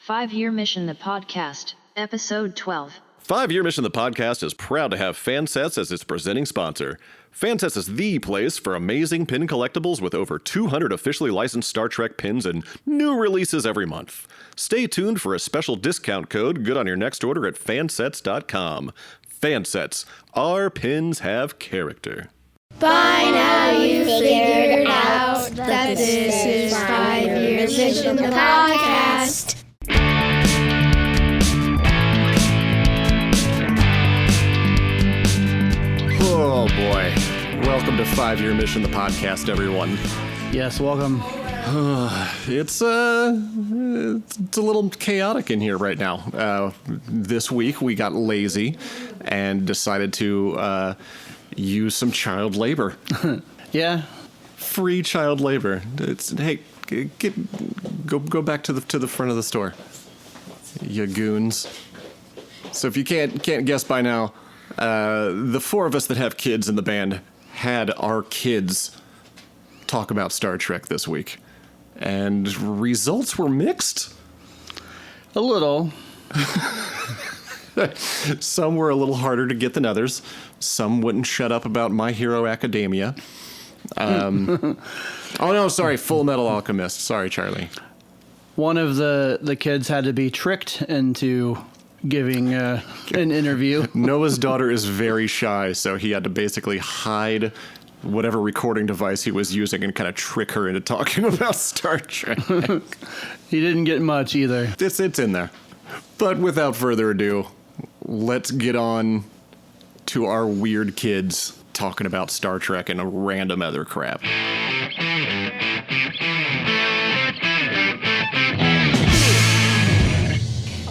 5-Year Mission the Podcast, Episode 12. 5-Year Mission the Podcast is proud to have Fansets as its presenting sponsor. Fansets is the place for amazing pin collectibles with over 200 officially licensed Star Trek pins and new releases every month. Stay tuned for a special discount code good on your next order at fansets.com. Fansets, our pins have character. By now you figured out that this is 5-Year Mission the Podcast. Oh boy. Welcome to 5-Year Mission the Podcast, everyone. Yes, welcome. It's a little chaotic in here right now. This week we got lazy and decided to use some child labor. Yeah. Free child labor. Hey, go back to the front of the store, you goons. So if you can't guess by now, the four of us that have kids in the band had our kids talk about Star Trek this week, and results were mixed. A little. Some were a little harder to get than others. Some wouldn't shut up about My Hero Academia. Oh no, sorry, Full Metal Alchemist. Sorry, Charley. One of the kids had to be tricked into giving an interview. Noah's daughter is very shy, so he had to basically hide whatever recording device he was using and kind of trick her into talking about Star Trek. He didn't get much either. It's in there. But without further ado, let's get on to our weird kids talking about Star Trek and a random other crap.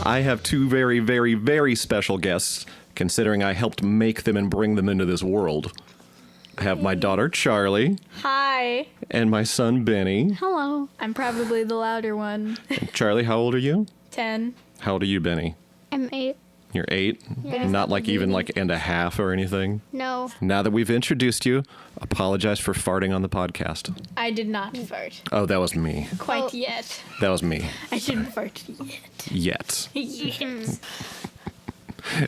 I have two very, very, very special guests, considering I helped make them and bring them into this world. I have my daughter, Charley. Hi. And my son, Benny. Hello. I'm probably the louder one. Charley, how old are you? 10. How old are you, Benny? I'm 8. You're 8? Yeah. Not like even like and a half or anything? No. Now that we've introduced you, apologize for farting on the podcast. I did not fart. Oh, that was me. Quite yet. That was me. I didn't fart yet. Yes.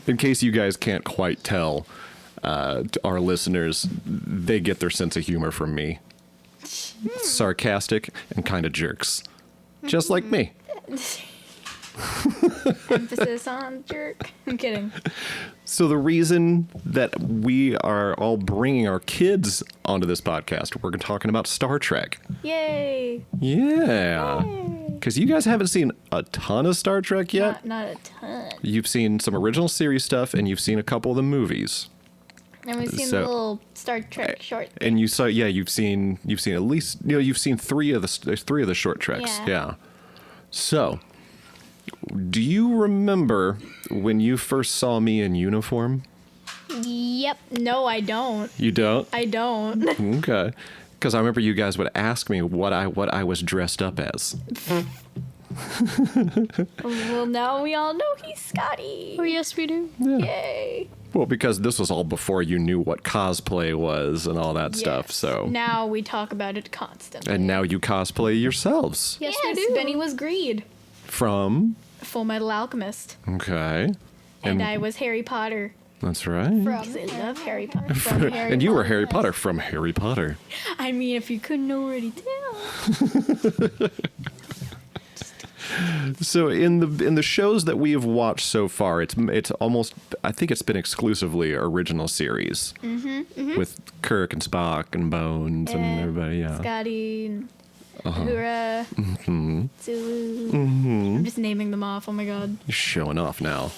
In case you guys can't quite tell, our listeners, they get their sense of humor from me. Sarcastic and kind of jerks. Just like me. Emphasis on jerk. I'm kidding. So the reason that we are all bringing our kids onto this podcast, we're talking about Star Trek. Yay. Yeah. Because you guys haven't seen a ton of Star Trek yet. Not a ton. You've seen some original series stuff, and you've seen a couple of the movies. And we've seen the little Star Trek short thing. And you've seen at least, you've seen three of the short treks. Yeah. So, do you remember when you first saw me in uniform? Yep. No, I don't. You don't? I don't. Okay. Because I remember you guys would ask me what I was dressed up as. Well, now we all know he's Scotty. Oh, yes, we do. Yeah. Yay. Well, because this was all before you knew what cosplay was and all that stuff, so. Now we talk about it constantly. And now you cosplay yourselves. Yes, we do. Benny was Greed. From? Full Metal Alchemist. Okay. And I was Harry Potter. That's right. Because I love Harry Potter. From Harry And you were Potter. Harry Potter from Harry Potter. I mean, if you couldn't already tell. So in the shows that we have watched so far, it's almost, I think it's been exclusively original series. With Kirk and Spock and Bones and everybody, yeah. Scotty and Uhura. Zulu. I'm just naming them off. Oh my god. You're showing off now.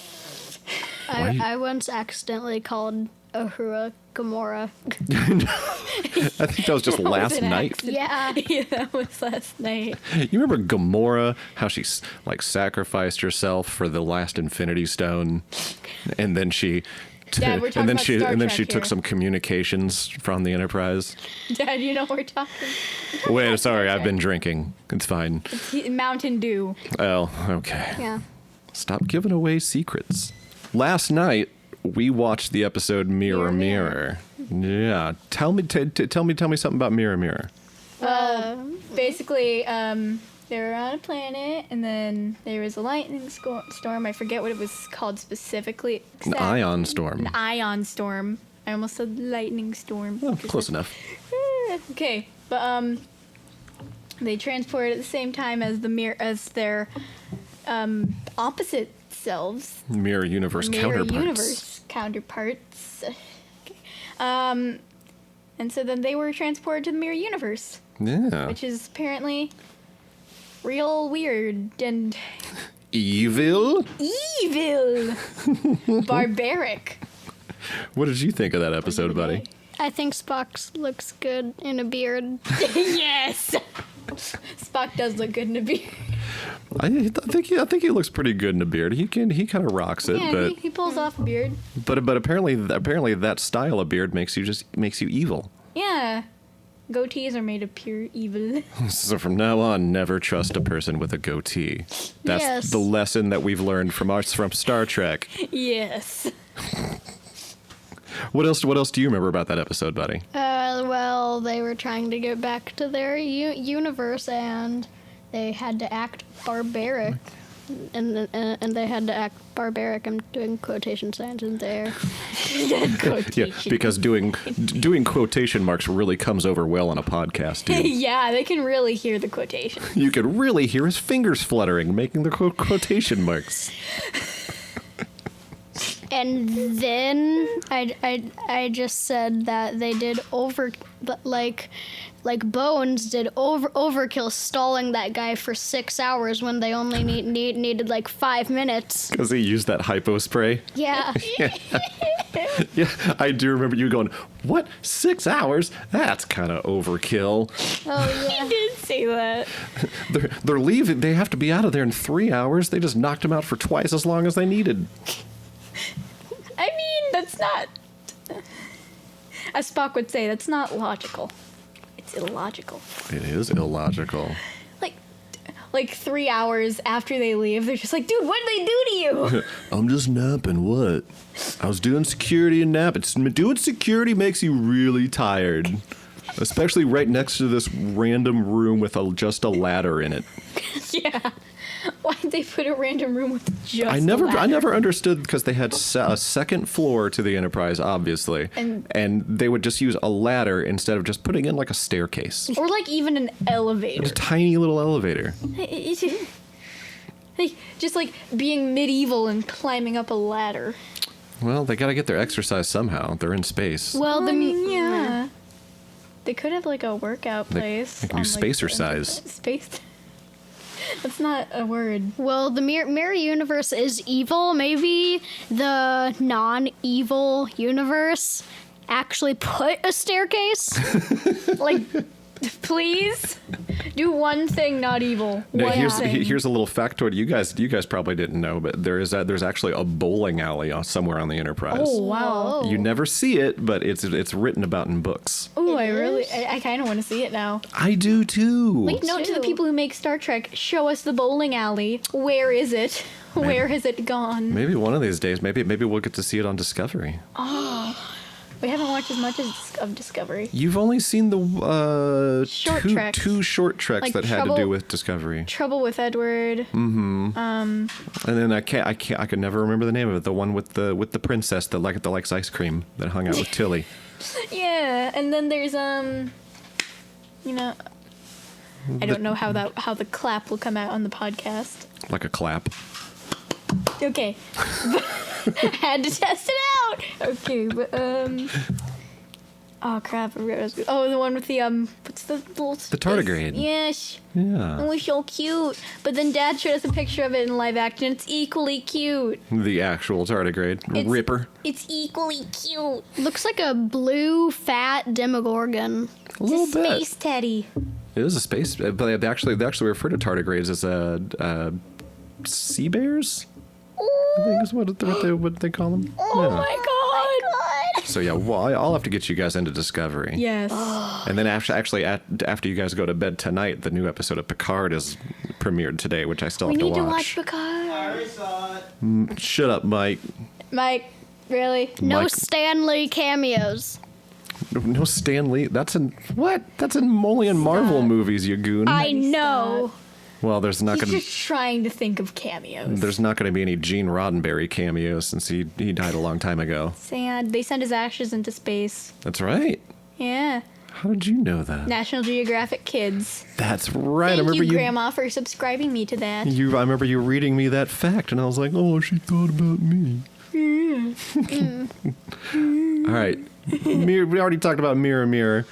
I once accidentally called Uhura Gamora. I think that was just last night. Yeah. Yeah, that was last night. You remember Gamora, how she sacrificed herself for the last Infinity Stone, and then she Dad, we're talking about Star she Trek took here. some communications from the Enterprise. Dad, you know we're talking. Wait, sorry, I've been drinking. It's fine. Mountain Dew. Oh, okay. Yeah. Stop giving away secrets. Last night we watched the episode Mirror Mirror. Yeah, tell me something about Mirror Mirror. Well, basically, they were on a planet, and then there was a lightning storm. I forget what it was called specifically. An ion storm. An ion storm. I almost said lightning storm. Oh, close enough. Okay, but they transported at the same time as their opposite selves. Mirror universe counterparts. Okay. And so then they were transported to the mirror universe. Yeah. Which is apparently real weird and evil. Barbaric. What did you think of that episode, buddy? I think Spock looks good in a beard. Yes. Spock does look good in a beard. I think he looks pretty good in a beard. He kind of rocks it, Yeah, but he pulls off a beard. but apparently that style of beard makes you evil. Yeah. Goatees are made of pure evil. So from now on, never trust a person with a goatee. That's Yes. the lesson that we've learned from Star Trek. Yes. What else do you remember about that episode, buddy? Well, they were trying to get back to their universe, and they had to act barbaric. And they had to act barbaric. I'm doing quotation signs in there. Yeah, because doing quotation marks really comes over well on a podcast, dude. Yeah, they can really hear the quotation. You could really hear his fingers fluttering, making the quotation marks. And then I just said that they did like Bones did overkill, stalling that guy for 6 hours when they only needed like 5 minutes. Because he used that hypo spray. Yeah. Yeah, I do remember you going, "What? 6 hours? That's kind of overkill." Oh yeah. He did say that. They're leaving. They have to be out of there in 3 hours. They just knocked him out for twice as long as they needed. I mean, that's not... As Spock would say, that's not logical. It's illogical. It is illogical. Like 3 hours after they leave, they're just like, dude, what did they do to you? I'm just napping. What? I was doing security and napping. Doing security makes you really tired. Especially right next to this random room with just a ladder in it. Yeah. Why'd they put a random room with just I a never ladder? understood, because they had a second floor to the Enterprise, obviously, and they would just use a ladder instead of just putting in like a staircase. Or like even an elevator. A tiny little elevator. Like, just like being medieval and climbing up a ladder. Well, they got to get their exercise somehow. They're in space. Well, Yeah. They could have like a workout place. they can do on, spacercise. Space. That's not a word. Well, the mirror universe is evil. Maybe the non-evil universe actually put a staircase. Like, please do one thing not evil. Now, One thing. here's a little factoid you guys probably didn't know, but there's actually a bowling alley somewhere on the Enterprise. Oh wow. Whoa. You never see it, but it's written about in books. Oh, I kind of want to see it now. I do too. Like, note to the people who make Star Trek: show us the bowling alley. Where is it? Where has it gone? Maybe one of these days, maybe we'll get to see it on Discovery. We haven't watched as much of Discovery. You've only seen the Short treks. two short treks Like that had to Trouble- do with Discovery. Trouble with Edward. And then I could never remember the name of it. The one with the princess that likes ice cream that hung out with Tilly. Yeah, and then there's I don't know how the clap will come out on the podcast. Like a clap. Okay. Had to test it out. Okay, but oh crap! Oh, the one with the what's the little The tardigrade. Yes. Yeah. It was so cute. But then Dad showed us a picture of it in live action. It's equally cute. The actual tardigrade. Ripper. It's equally cute. Looks like a blue fat Demogorgon. A little It's a bit. space teddy. It is a space, but they actually refer to tardigrades as sea bears. I think is what they call them. Oh Yeah. my god! So yeah, well, I'll have to get you guys into Discovery. Yes. And then after you guys go to bed tonight, the new episode of Picard is premiered today, which I still We have to need to watch. watch Picard. I saw it. Shut up, Mike. Mike, really? No Mike- Stanley cameos. No Stan Lee. That's in what? That's in only in Marvel movies, you goon. I know. Well, there's not He's going to just trying to think of cameos. there's not going to be any Gene Roddenberry cameos since he died a long time ago. Sad. They sent his ashes into space. That's right. Yeah. How did you know that? National Geographic Kids. That's right. I Thank remember you, Grandma, for subscribing me to that. I remember you reading me that fact, and I was like, oh, she thought about me. All right. We already talked about Mirror Mirror.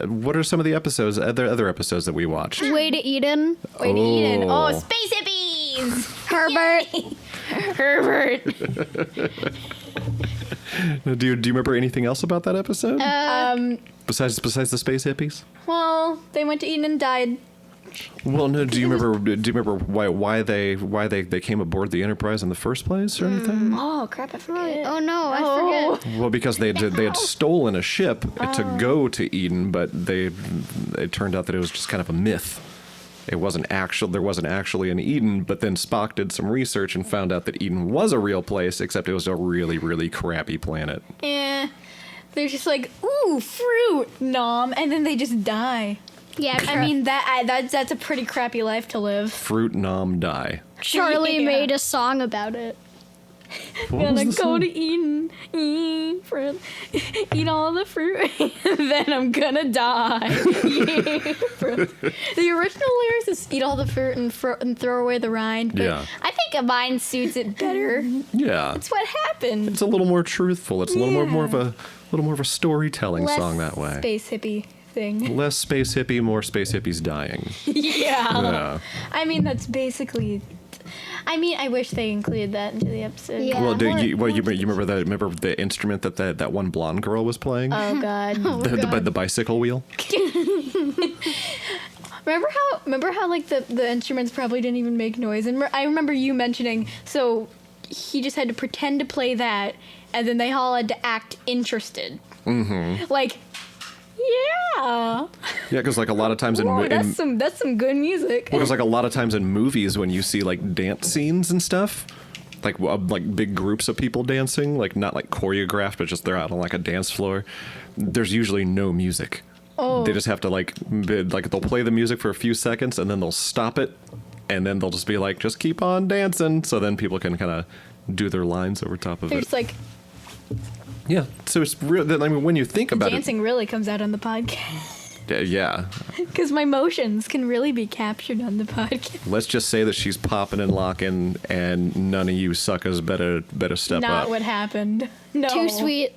What are some of the episodes, other episodes that we watched? Way to Eden. Way to Eden. Oh. Oh, space hippies! Herbert. Herbert. Do you remember anything else about that episode? Besides the space hippies? Well, they went to Eden and died. Well, no. Do you remember why they came aboard the Enterprise in the first place or anything? Oh, crap, I forget. Oh no, I forget. Well, because they had stolen a ship to go to Eden, but it turned out that it was just kind of a myth. It wasn't actual. There wasn't actually an Eden, but then Spock did some research and found out that Eden was a real place, except it was a really, really crappy planet. Yeah. They're just like, ooh, fruit, nom, and then they just die. Yeah, I mean, that's a pretty crappy life to live. Fruit, nom, die. Charlie Yeah. made a song about it. What Gonna was the go song? to Eden, eat fruit, eat all the fruit, and then I'm gonna die. Eat fruit. The original lyrics is eat all the fruit and throw away the rind, but Yeah. I think mine suits it better. Yeah, That's what happened. it's a little more truthful. It's a little more of a storytelling Less song that way. space hippie thing. Less space hippie, more space hippies dying. Yeah. Yeah. I mean, that's basically. I mean, I wish they included that into the episode. Yeah. Well, you remember that? Remember the instrument that one blonde girl was playing? Oh God. the bicycle wheel. Remember how like the instruments probably didn't even make noise, and I remember you mentioning so he just had to pretend to play that, and then they all had to act interested. Mm-hmm. Like, yeah. Yeah, because like a lot of times Whoa, that's some good music. Because like a lot of times in movies when you see like dance scenes and stuff, like big groups of people dancing, like not like choreographed, but just they're out on like a dance floor, there's usually no music. Oh. They just have to like they'll play the music for a few seconds and then they'll stop it, and then they'll just be like, just keep on dancing, so then people can kind of do their lines over top of They're it. just like Yeah, so it's real. I mean, when you think about dancing really comes out on the podcast it, yeah. because my motions can really be captured on the podcast. Let's just say that she's popping and locking, and none of you suckers better step Not up. what happened. No. Too sweet.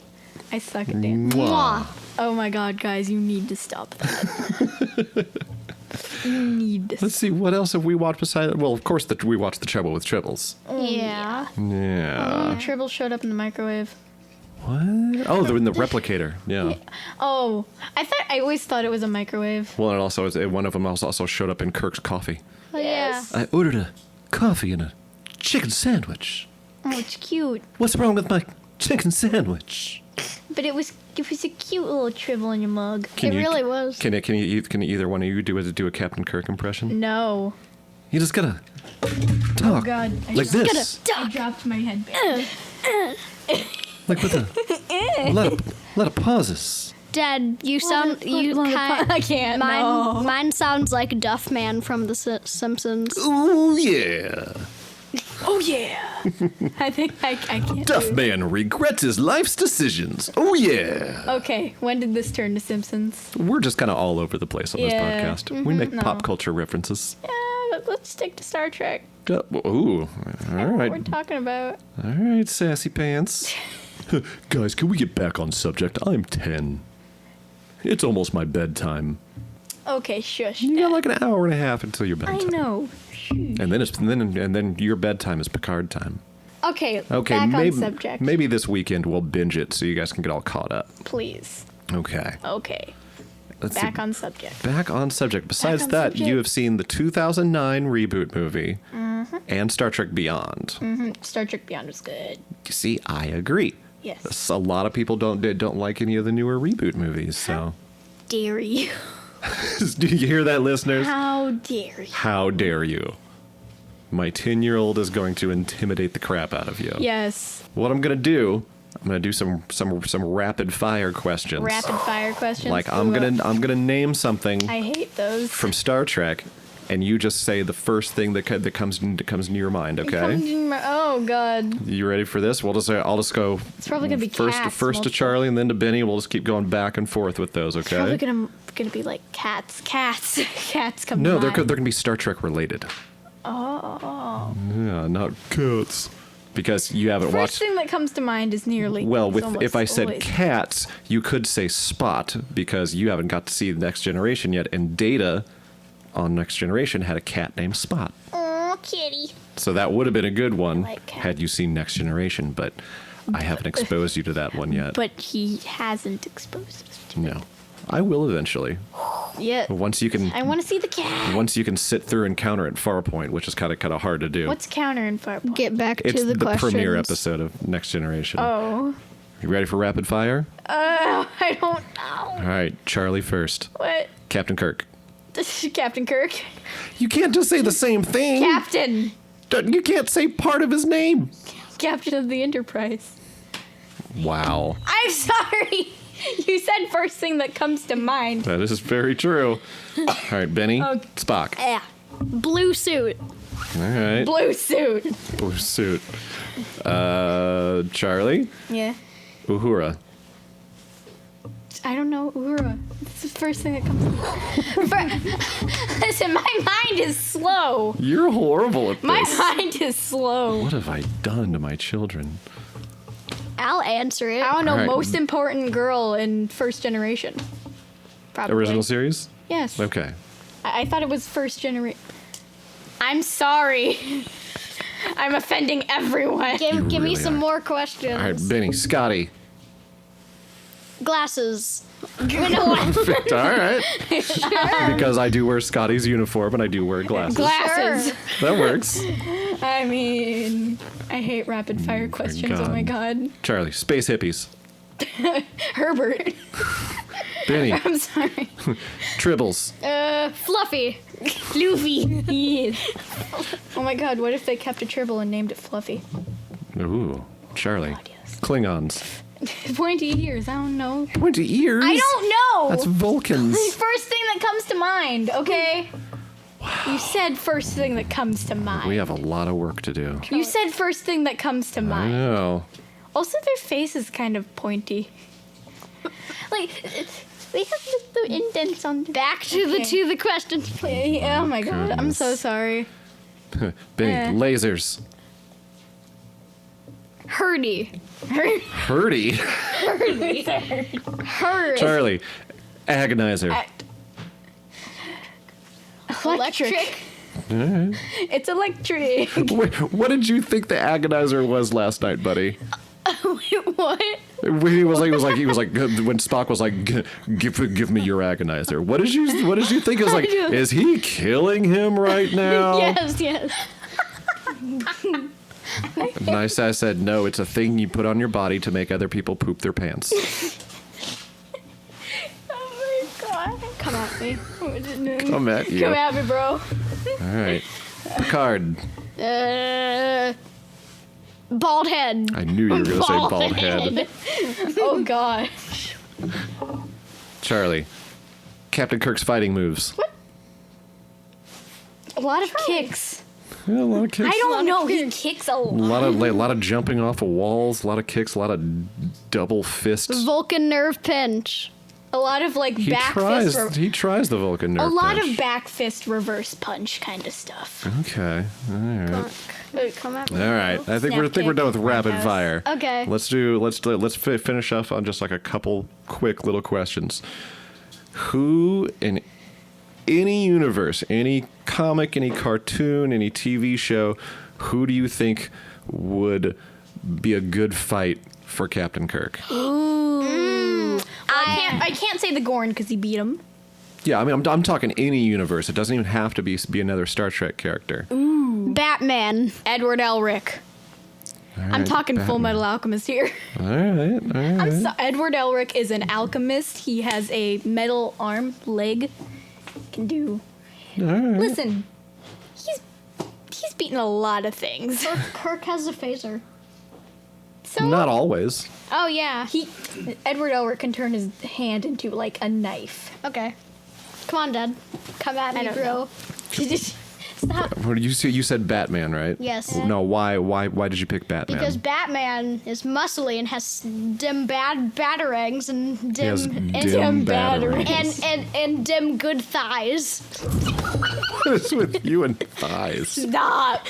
I suck at dancing. Mwah. Oh my God, guys, you need to stop that. You need to. Let's see, what else have we watched besides? Well, of course, we watched The Trouble with Tribbles. Yeah. Yeah. Tribble showed up in the microwave. What? Oh, they're in the replicator. Yeah. Oh, I always thought it was a microwave. Well, and also one of them also showed up in Kirk's coffee. Oh, yeah. I ordered a coffee and a chicken sandwich. Oh, it's cute. What's wrong with my chicken sandwich? But it was a cute little Tribble in your mug. It really was. Can either one of you do a Captain Kirk impression? No. You just gotta talk God, I like just this, I dropped my headband. like with a lot of pauses. Dad, you sound I can't. Mine, No. mine sounds like Duffman from The Simpsons. Ooh yeah. Oh yeah. I think I can't. Duffman regrets his life's decisions. Oh yeah. Okay, when did this turn to Simpsons? We're just kind of all over the place on this Yeah. podcast. We make No. pop culture references. Yeah, let's stick to Star Trek. Ooh, all What we're right, talking about. all right, sassy pants. Guys, can we get back on subject? I'm 10. It's almost my bedtime. Okay, shush. You got like an hour and a half until your I bedtime. know. And then your bedtime is Picard time. Okay, Okay, back maybe on subject. maybe this weekend we'll binge it so you guys can get all caught up. Please. Okay. Okay, Let's back see. on subject. Back on subject. Besides on that, subject. you have seen the 2009 reboot movie and Star Trek Beyond. Star Trek Beyond was good. You see, I agree. Yes. A lot of people don't like any of the newer reboot movies. So, Dare you? do you hear that, listeners? How dare you? How dare you? My 10-year-old is going to intimidate the crap out of you. Yes. What I'm gonna do? I'm gonna do some rapid fire questions. Rapid fire questions. Like I'm Ooh, gonna name something I hate those. from Star Trek, and you just say the first thing that comes into your mind. Okay. Oh God. You ready for this? I'll just go. It's probably gonna be first cats, to multiple. Charley and then to Benny. We'll just keep going back and forth with those. Okay. Probably gonna be like cats. Cats come. No, to they're mind. gonna be Star Trek related. Oh. Yeah, not cats. Because you haven't First watched. thing that comes to mind is nearly. Well, it's if I said always- cats, you could say Spot because you haven't got to see the Next Generation yet, and Data on Next Generation had a cat named Spot. Oh, kitty. So that would have been a good one like cats. had you seen Next Generation, but I haven't exposed you to that one yet. But he hasn't exposed us to. No, I will eventually. Yeah. Once you can, I want to see the cat. once you can sit through and counter at Farpoint, which is kind of hard to do. What's counter and far? Get back It's to the questions. premiere episode of Next Generation. Oh. You ready for rapid fire? I don't know. All right, Charley first. What? Captain Kirk. Captain Kirk. You can't just say the same thing. Captain. You can't say part of his name. Captain of the Enterprise. Wow. I'm sorry. You said first thing that comes to mind. That is very true. All right, Benny. Oh. Spock. Yeah. Blue suit. All right. Blue suit. Blue suit. Charley. Yeah. Uhura. I don't know Uhura. It's the first thing that comes to mind. Listen, my mind is slow. You're horrible at My this. mind is slow. What have I done to my children? I'll answer it. I don't know, All right. most important girl in First Generation. Probably. Original series? Yes. Okay. I thought it was First Generation. I'm sorry. I'm offending everyone. Give me really some are. more questions. All right, Benny. Scotty. Glasses. You know what? Perfect. All right. Because I do wear Scotty's uniform and I do wear glasses. Glasses. That works. I mean, I hate rapid fire questions. Oh my god. Charley. Space hippies. Herbert. Benny. I'm sorry. Tribbles. Fluffy. Luffy. Yes. Oh my god, what if they kept a tribble and named it Fluffy? Ooh. Charley. yes. Klingons. Pointy ears, I don't know. Pointy ears? I don't know! That's Vulcans. First thing that comes to mind, okay? Wow. You said first thing that comes to mind. We have a lot of work to do. You said first thing that comes to I mind. know. Also, their face is kind of pointy. Like, they have the indents on their... Back to the questions, please. Oh my god, I'm so Goodness. sorry. Benny. Lasers. Hurdy. Hurdy. Hurd. Charley. Agonizer. Electric. It's electric. Wait, what did you think the agonizer was last night, buddy? What? He was like when Spock was like, give me your agonizer. What did you think? It was like, is he killing him right now? Yes. And I said, no, it's a thing you put on your body to make other people poop their pants. Oh my god. Come at me. Come at you. Come at me, bro. All right. Picard. Bald head. I knew you were going to say bald head. Oh god. Charley. Captain Kirk's fighting moves. A lot of kicks. Yeah, a lot of kicks. I don't know. He kicks a A lot. lot of jumping off of walls, a lot of kicks, a lot of double fists. Vulcan nerve pinch. A lot of like He back tries. fist. He tries the Vulcan nerve A lot punch. of back fist reverse punch kind of stuff. Okay. All right. Come at me. All right. I think we're done with rapid fire. Okay. Let's finish off on just like a couple quick little questions. Who in any universe, any comic, any cartoon, any TV show, who do you think would be a good fight for Captain Kirk? I can't say the Gorn because he beat him. Yeah, I mean, I'm talking any universe. It doesn't even have to be another Star Trek character. Batman. Edward Elric. I'm right, talking Full Batman. Metal Alchemist here. All right. Edward Elric is an alchemist. He has a metal arm, leg. Can do. All right. Listen, he's beaten a lot of things. Kirk has a phaser. So Not always. Oh, yeah. Edward Elric can turn his hand into like a knife. Okay. Come on, Dad. Come at I me, don't bro. know. Stop. What did you say? You said Batman, right? Yes. No, why did you pick Batman? Because Batman is muscly and has dim batarangs and He has dim dim batarangs. and dim good thighs. What is with you and thighs? Stop.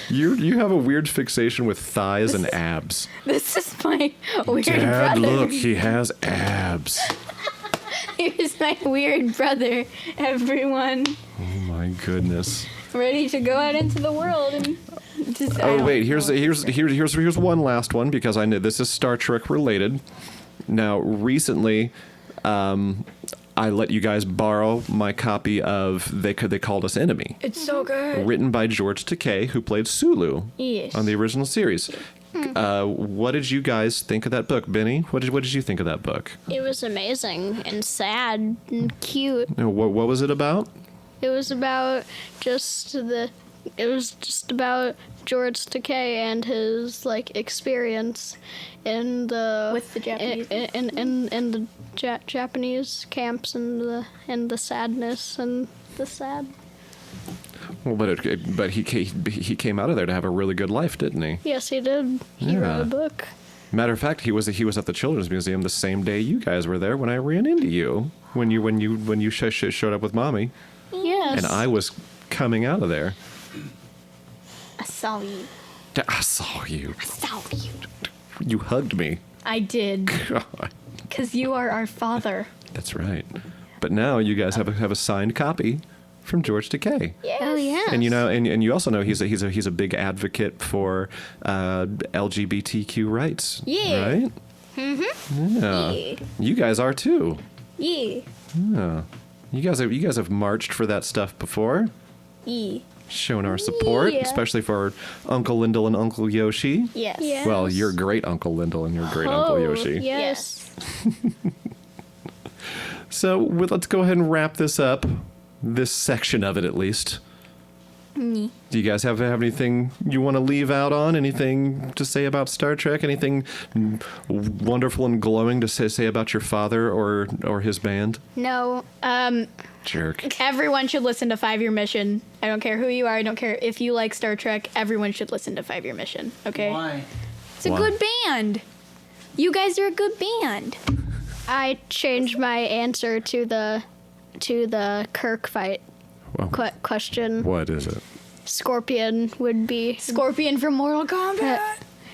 You have a weird fixation with thighs and abs. This is my weird Dad, brother. look, he has abs. Here's my weird brother, everyone. Oh my goodness. Ready to go out into the world and just. I Oh don't wait, know. here's one last one because I know this is Star Trek related. Now, recently, I let you guys borrow my copy of They Called Us Enemy, It's so good. written by George Takei, who played Sulu Yes. on the original series. What did you guys think of that book, Benny? What did you think of that book? It was amazing and sad and cute. What was it about? It was about about George Takei and his experience in the With the Japanese. in the Japanese camps and the sadness and the sad. Well, but he came out of there to have a really good life, didn't he? Yes, he did. He Yeah. wrote a book. Matter of fact, he was at the Children's Museum the same day you guys were there when I ran into you when you showed up with Mommy, Yes. and I was coming out of there. I saw you. I saw you. I saw you. You hugged me. I did. God, Because you are our father. that's right. But now you guys have a signed copy from George Takei. Oh yeah. And and you also know he's a big advocate for LGBTQ rights. Yeah. Right? Mm-hmm. Yeah. Yeah. You guys are too. Yeah. Yeah. You guys have marched for that stuff before. Yeah. Shown our support, Yeah. especially for Uncle Lyndall and Uncle Yoshi. Yes. Yeah. Well, your great Uncle Lyndall and your great Uncle Yoshi. Yes. So let's go ahead and wrap this up. This section of it, at least. Do you guys have anything you want to leave out on? Anything to say about Star Trek? Anything wonderful and glowing to say about your father or his band? No. Jerk. Everyone should listen to 5-Year Mission. I don't care who you are. I don't care if you like Star Trek. Everyone should listen to 5-Year Mission. Okay? Why? It's a Why? good band. You guys are a good band. I changed my answer to the Kirk fight Well, question. what is it? Scorpion would be Scorpion from Mortal Kombat.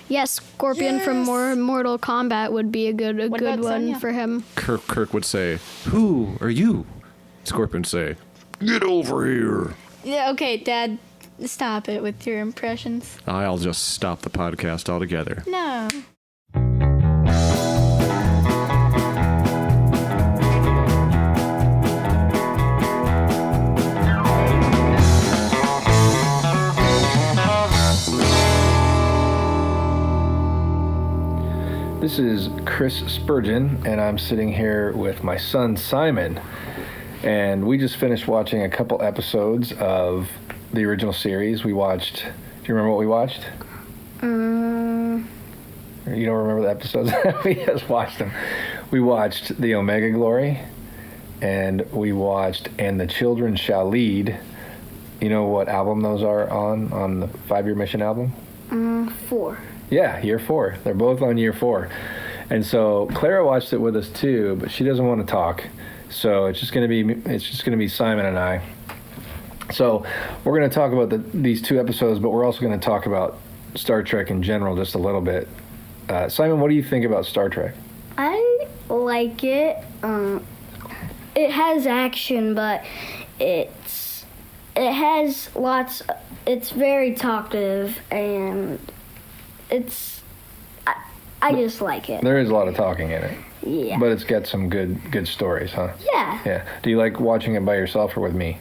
yes. Scorpion from Mortal Kombat would be a good What good about one Sonya? for him. Kirk would say, "Who are you?" Scorpion would say, "Get over here." Yeah, okay, Dad, stop it with your impressions. I'll just stop the podcast altogether. No. This is Chris Spurgeon, and I'm sitting here with my son Simon. And we just finished watching a couple episodes of the original series. We watched. Do you remember what we watched? You don't remember the episodes? We just watched them. We watched The Omega Glory, and we watched And the Children Shall Lead. You know what album those are on the 5-Year Mission album? 4. Yeah, year 4. They're both on year 4. And so Clara watched it with us too, but she doesn't want to talk. So it's just going to be Simon and I. So we're going to talk about these 2 episodes, but we're also going to talk about Star Trek in general just a little bit. Simon, what do you think about Star Trek? I like it. It has action, but it has lots. It's very talkative, and I just like it. There is a lot of talking in it, Yeah. but it's got some good stories, huh? Yeah. Yeah. Do you like watching it by yourself or with me?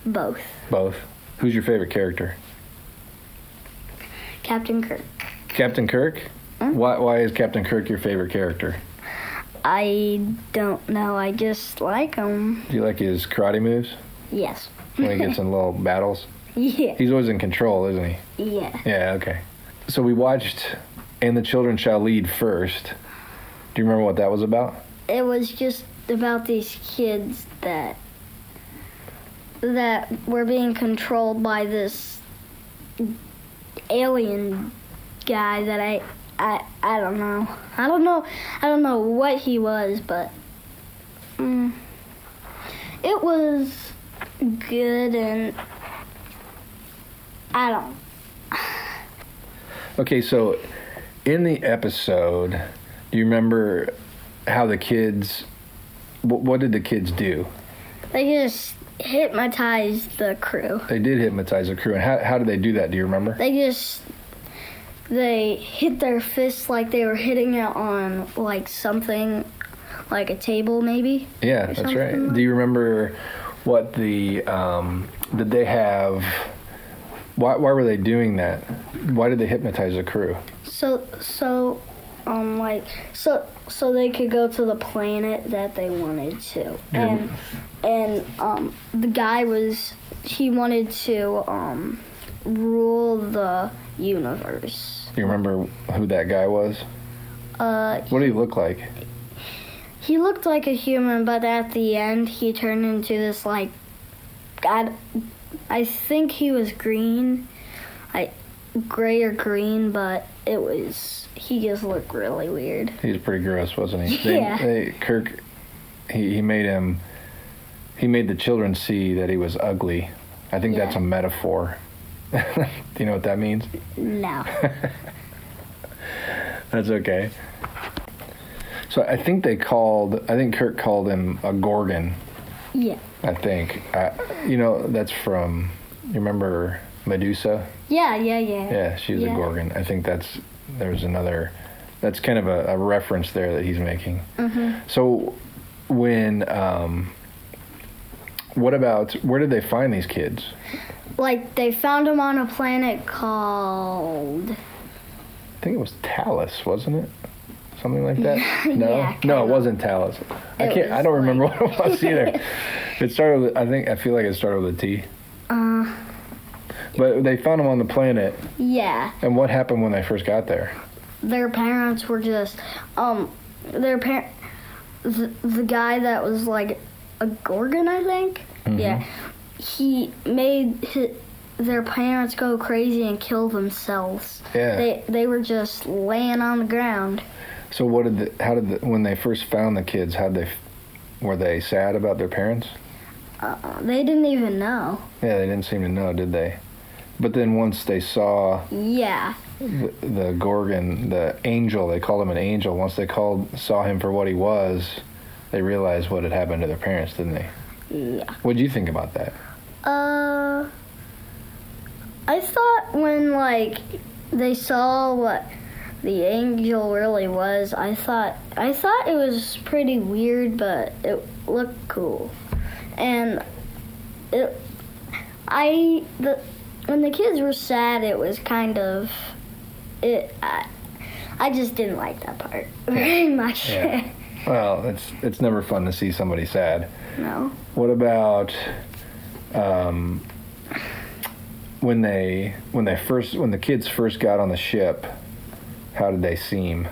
Both. Both. Who's your favorite character? Captain Kirk. Captain Kirk? Why is Captain Kirk your favorite character? I don't know. I just like him. Do you like his karate moves Yes. when he gets in little battles? Yeah. He's always in control, isn't he? Yeah. Yeah, okay. So we watched And the Children Shall Lead first. Do you remember what that was about? It was just about these kids that that we're being controlled by this alien guy that I don't know. I don't know what he was, but it was good, and I don't. Okay, so in the episode, do you remember how the kids? What did the kids do? They just hypnotized the crew. They did hypnotize the crew, and how did they do that? Do you remember? They hit their fists like they were hitting it on like something, like a table maybe. Yeah, that's right. Do you remember what the did they have? Why were they doing that? Why did they hypnotize the crew? So they could go to the planet that they wanted to, and the guy he wanted to rule the universe. Do you remember who that guy was? What did he look like? He looked like a human, but at the end he turned into this like God. I think he was green, gray or green, but he just looked really weird. He was pretty gross, wasn't he? Yeah. Kirk, he made the children see that he was ugly. I think that's a metaphor. Do you know what that means? No. That's okay. So I think Kirk called him a Gorgon. Yeah. I think. That's from, you remember Medusa? Yeah. Yeah, she was a Gorgon. I think that's kind of a reference there that he's making. Mm-hmm. So where did they find these kids? Like, they found them on a planet called... I think it was Talus, wasn't it? Something like that? No? Yeah, No, it wasn't Talus. I don't remember what it was either. It started with, I feel like it started with a T. But they found them on the planet. Yeah. And what happened when they first got there? Their parents were just... the guy that was like a Gorgon, I think? Mm-hmm. Yeah. He made their parents go crazy and kill themselves. Yeah. They were just laying on the ground. So when they first found the kids, were they sad about their parents? They didn't even know. Yeah, they didn't seem to know, did they? But then once they saw the Gorgon, the angel, they called him an angel. Once they saw him for what he was, they realized what had happened to their parents, didn't they? Yeah. What did you think about that? I thought when they saw what the angel really was, I thought it was pretty weird, but it looked cool. And when the kids were sad, it was kind of I just didn't like that part very much. Yeah. Well, it's never fun to see somebody sad. No. What about when the kids first got on the ship? How did they seem?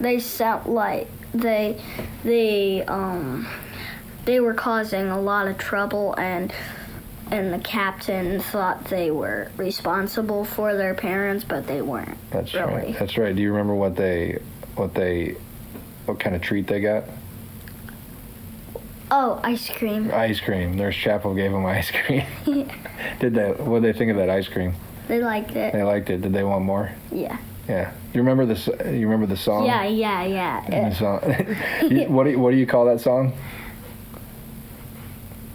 They sound like they were causing a lot of trouble, and the captain thought they were responsible for their parents, but they weren't. That's really. Right. That's right. Do you remember what kind of treat they got? Oh, ice cream. Ice cream. Nurse Chapel gave them ice cream. What did they think of that ice cream? They liked it. They liked it. Did they want more? Yeah. Yeah. You remember this? You remember the song? Yeah. The song. What do you call that song?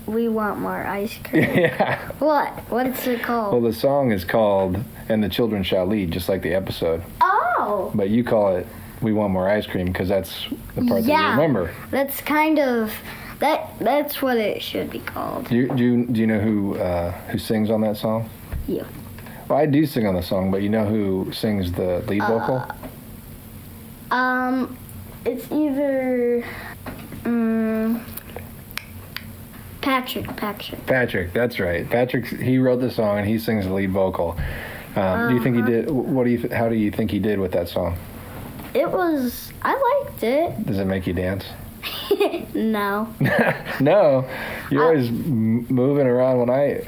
We want more ice cream. Yeah. What is it called? Well, the song is called "And the Children Shall Lead," just like the episode. Oh. But you call it "We Want More Ice Cream" because that's the part that you remember. That's kind of that's what it should be called. Do you know who sings on that song? You. Well, I do sing on the song, but you know who sings the lead vocal? It's either Patrick. That's right. Patrick, he wrote the song and he sings the lead vocal. Do you think he did? How do you think he did with that song? I liked it. Does it make you dance? No. No, you're always moving around when I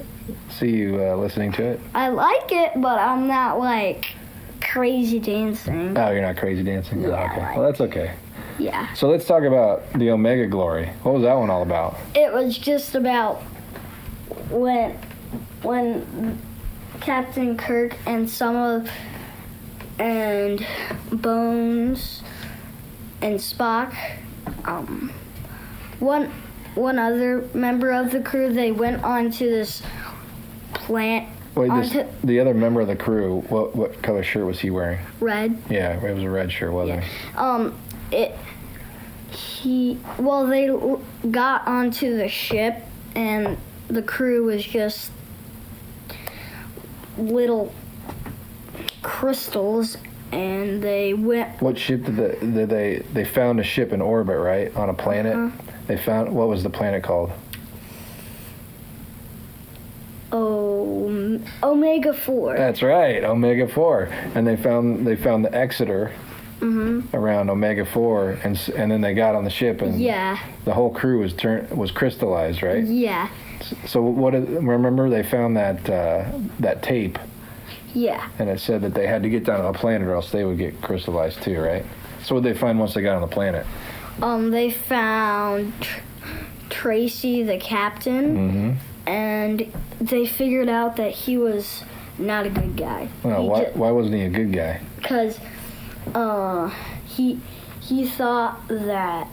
see you listening to it. I like it, but I'm not like crazy dancing. Oh, you're not crazy dancing? Yeah, Oh, okay. like- Well, that's okay. Yeah. So let's talk about the Omega Glory. What was that one all about? It was just about when Captain Kirk and and Bones and Spock, one other member of the crew, they went onto this plant. Wait, onto the other member of the crew, what color shirt was he wearing? red. Yeah, it was a red shirt, wasn't he? They got onto the ship, and the crew was just little crystals, and they went. What ship did they found a ship in orbit, right, on a planet? They found, what was the planet called? Omega 4. That's right, Omega 4. And they found the Exeter around Omega 4, and then they got on the ship, and Yeah. the whole crew was crystallized, right? Yeah. So remember they found that tape, Yeah. and it said that they had to get down to the planet or else they would get crystallized too, right? So what did they find once they got on the planet? They found Tracy, the captain, and they figured out that he was not a good guy. Well, why wasn't he a good guy? Because he thought that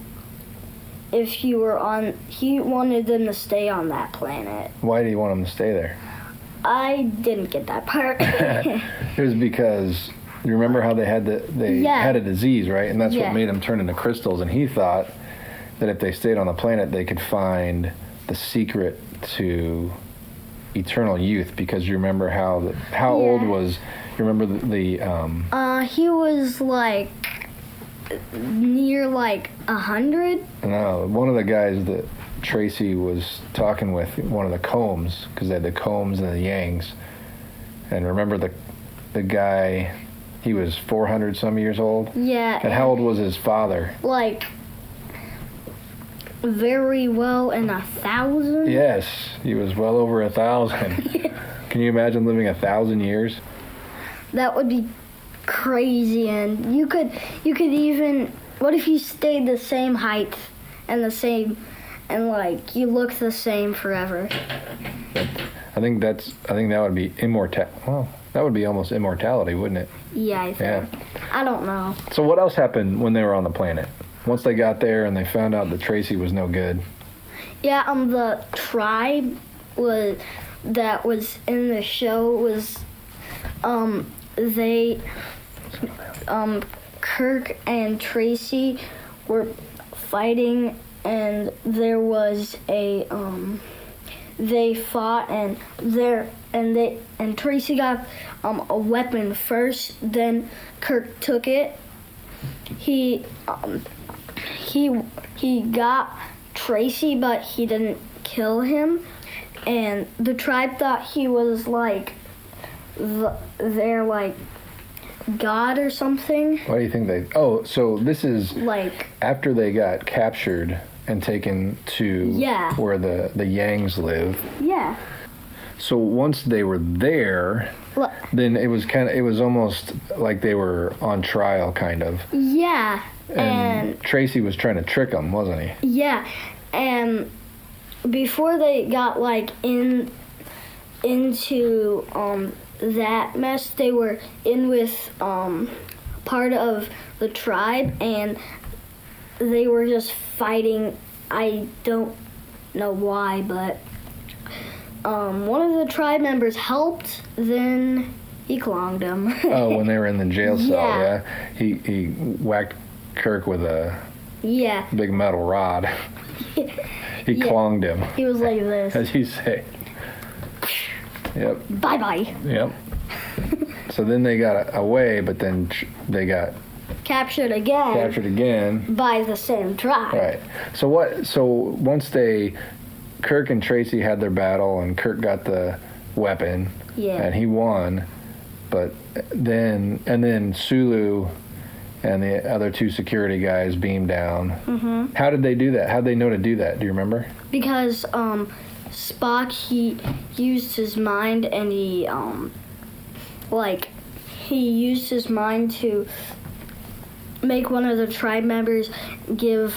if you were on, he wanted them to stay on that planet. Why did he want them to stay there? I didn't get that part. It was because you remember how they had had a disease, right? And that's what made them turn into crystals. And he thought that if they stayed on the planet, they could find the secret to eternal youth. Because you remember how old was? You remember the He was like near like 100. No, one of the guys that Tracy was talking with, one of the Combs, because they had the Combs and the Yangs. And remember the guy, he was 400 some years old? Yeah. And how old was his father? Like very well in 1,000. Yes, he was well over 1,000. Can you imagine living 1,000 years? That would be crazy, and you could even, what if you stayed the same height and like you look the same forever? I think that would be Well, that would be almost immortality, wouldn't it? Yeah, I think. Yeah. I don't know. So what else happened when they were on the planet? Once they got there and they found out that Tracy was no good. Yeah, the tribe that was in the show was Kirk and Tracy were fighting, and there was they fought, and Tracy got a weapon first, then Kirk took it. He got Tracy, but he didn't kill him, and the tribe thought he was like their like god or something. Why do you think so this is Like after they got captured and taken to where the Yangs live. Yeah. So once they were there, then it was almost like they were on trial, kind of. Yeah. And Tracy was trying to trick them, wasn't he? Yeah. And before they got like into that mess, they were in with part of the tribe, and they were just fighting. I don't know why, but one of the tribe members helped, then he clonged him. Oh, when they were in the jail cell, Yeah. He whacked Kirk with a big metal rod. He clonged him, He was like this. as you say. Yep. Bye-bye. Yep. So then they got away, but then they got Captured again by the same tribe. Right. So once Kirk and Tracy had their battle, and Kirk got the weapon, and he won, but then Sulu and the other 2 security guys beam down. Mm-hmm. How did they do that? How did they know to do that? Do you remember? Because Spock, he used his mind, and he used his mind to make one of the tribe members give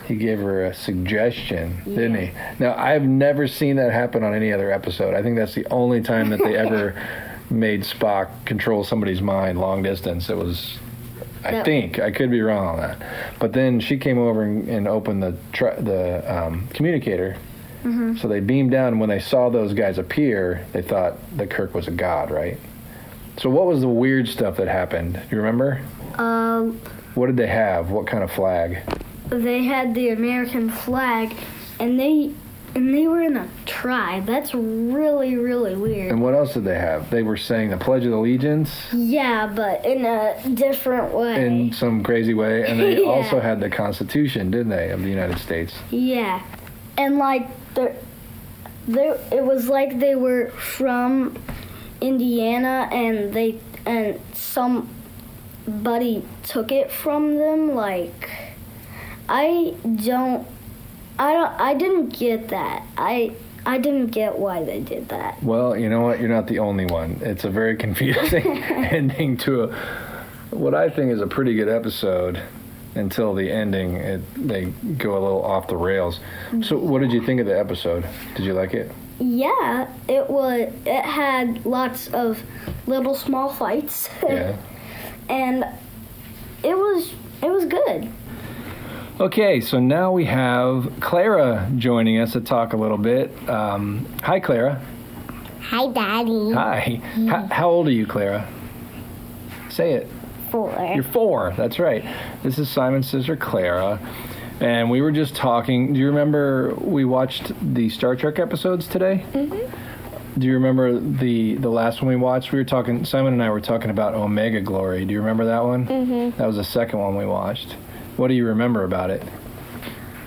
He gave her a suggestion, didn't he? Now, I've never seen that happen on any other episode. I think that's the only time that they ever made Spock control somebody's mind long distance. It was, I think, I could be wrong on that. But then she came over and opened the communicator. Mm-hmm. So they beamed down, and when they saw those guys appear, they thought that Kirk was a god, right? So what was the weird stuff that happened? Do you remember? What did they have? What kind of flag? They had the American flag, and they were in a tribe. That's really, really weird. And what else did they have? They were saying the Pledge of Allegiance? Yeah, but in a different way. In some crazy way. And they also had the Constitution, didn't they, of the United States? Yeah. And like it was like they were from Indiana, and somebody took it from them. Like, I didn't get that. I didn't get why they did that. Well, you know what? You're not the only one. It's a very confusing ending to what I think is a pretty good episode until the ending. They go a little off the rails. So what did you think of the episode? Did you like it? Yeah, it had lots of little small fights. Yeah. And it was good. Okay, so now we have Clara joining us to talk a little bit. Hi, Clara. Hi, Daddy. Hi. How old are you, Clara? Say it. 4. You're 4. That's right. This is Simon's sister, Clara. And we were just talking. Do you remember we watched the Star Trek episodes today? Mm-hmm. Do you remember the last one we watched? We were talking, Simon and I were talking about Omega Glory. Do you remember that one? Mm-hmm. That was the second one we watched. What do you remember about it?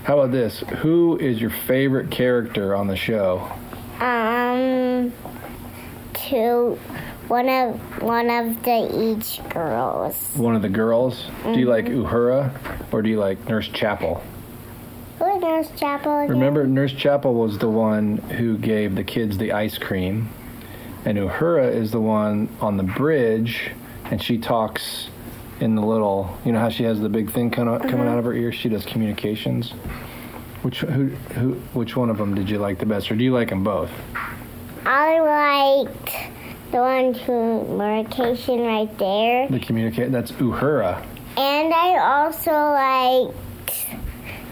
How about this? Who is your favorite character on the show? One of the each girls. One of the girls? Mm-hmm. Do you like Uhura or do you like Nurse Chapel? Who is Nurse Chapel again? Remember, Nurse Chapel was the one who gave the kids the ice cream, and Uhura is the one on the bridge, and she talks in the little, you know how she has the big thing coming out of her ear? She does communications. Which one of them did you like the best, or do you like them both? I liked the one communication right there. The communicate, that's Uhura. And I also liked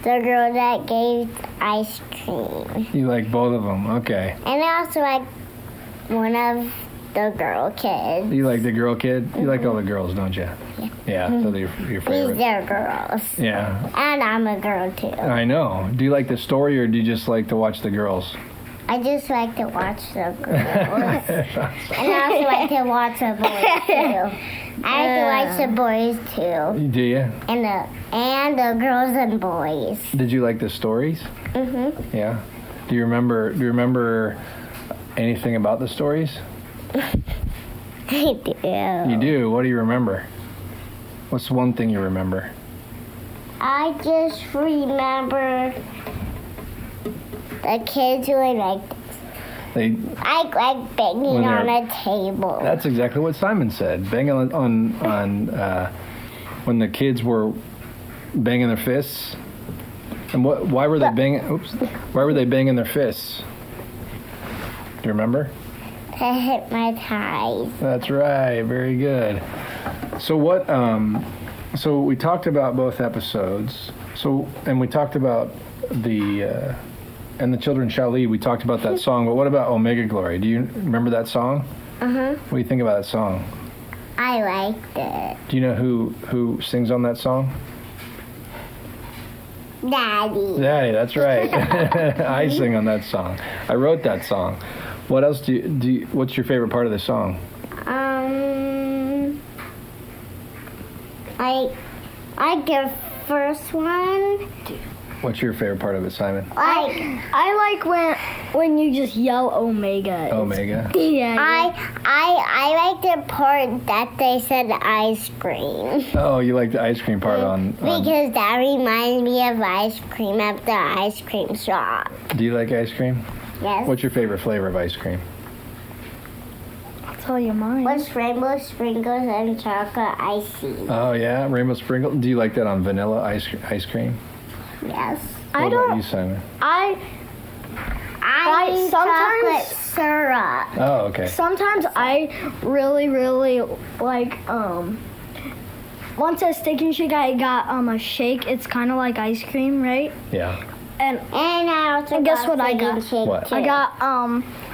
the girl that gave ice cream. You like both of them, okay. And I also liked one of the girl kids. You like the girl kid? You like all the girls, don't you? Yeah. Yeah, those are your favorite. These are girls. Yeah. And I'm a girl too. I know. Do you like the story, or do you just like to watch the girls? I just like to watch the girls. And I also like to watch the boys too. I like to watch the boys too. Do you? And the girls and boys. Did you like the stories? Mm-hmm. Yeah. Do you remember anything about the stories? I do. You do? What do you remember? What's one thing you remember? I just remember the kids were like, I like banging on a table. That's exactly what Simon said. Banging on when the kids were banging their fists. And why were they banging? Oops. Why were they banging their fists? Do you remember? To hit my thighs. That's right. Very good. So what? So we talked about both episodes. And we talked about the and the children shall lead. We talked about that song. But what about Omega Glory? Do you remember that song? What do you think about that song? I liked it. Do you know who sings on that song? Daddy. Daddy, that's right. I sing on that song. I wrote that song. What else do you what's your favorite part of the song? I like the first one. What's your favorite part of it, Simon? I like when you just yell Omega. Omega. Yeah. I like the part that they said ice cream. Oh, you like the ice cream part on Because that reminds me of ice cream at the ice cream shop. Do you like ice cream? Yes. What's your favorite flavor of ice cream? I'll tell you mine. What's rainbow sprinkles and chocolate icing? Oh yeah, rainbow sprinkle. Do you like that on vanilla ice cream? Yes. What about you, Simon? I need chocolate syrup. Oh, okay. Sometimes I really like once at Steak and Shake I got a shake. It's kind of like ice cream, right? Yeah. And I also and guess got what I Steak got? and Shake What? too. I got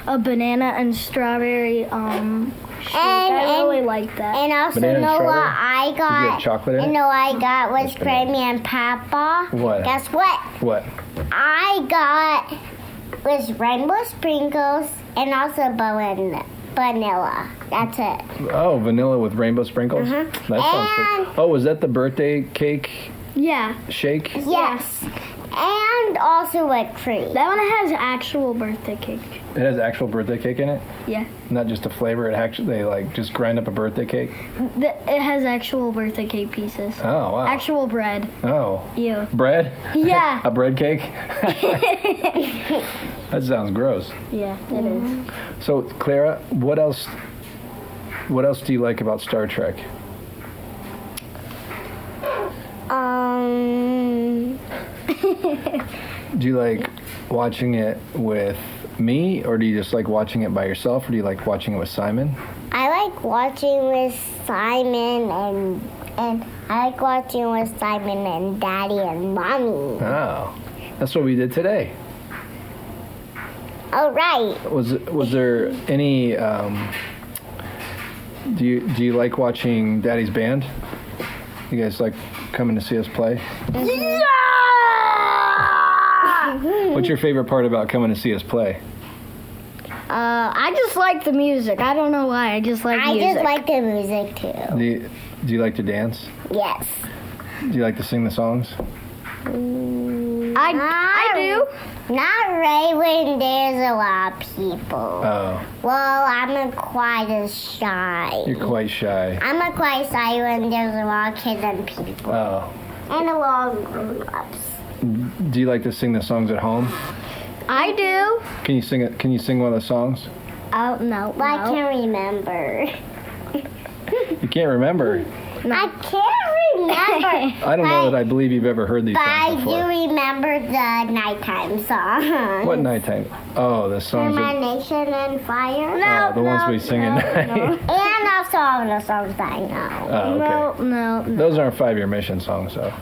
a banana and strawberry shake. I really like that. And also Banana and know what strawberry? I Did you got? have chocolate in You it? know what I got was What's banana? Grammy and Papa. What? Guess what? What? I got was rainbow sprinkles and also vanilla. That's it. Oh, vanilla with rainbow sprinkles. That sounds good. Oh, was that the birthday cake Yeah, shake? Yes. And also whipped cream. that one has actual birthday cake. It has actual birthday cake in it, Yeah, not just a flavor. It actually they like just grind up a birthday cake. it has actual birthday cake pieces. Oh wow. Actual bread. Oh. Ew. Bread? Yeah. A bread cake? That sounds gross. Yeah, it is. So, Clara, what else do you like about Star Trek? Do you like watching it with me, or do you just like watching it by yourself, or do you like watching it with Simon? I like watching with Simon and I like watching with Simon and Daddy and Mommy. Oh, that's what we did today. All right. Was there any? Do you like watching Daddy's band? You guys like coming to see us play? What's your favorite part about coming to see us play? I just like the music. I don't know why. I just like music. I just like the music too. Do you like to dance? Yes. Do you like to sing the songs? I do. Not right when there's a lot of people. Oh, Well, I'm quite shy. you're quite shy. I'm quite shy when there's a lot of kids and people. Oh, And a lot of grown-ups. do you like to sing the songs at home? I do. Can you sing it? Can you sing one of the songs? Oh no. I can't remember. You can't remember. I can't remember. I don't know that I believe you've ever heard these But songs I before. do remember the nighttime song. What nighttime? Oh, the songs. That, Nation and Fire. the ones we sing at night. And also all the songs that I know. Oh, okay. No. Those aren't 5-year mission songs, though.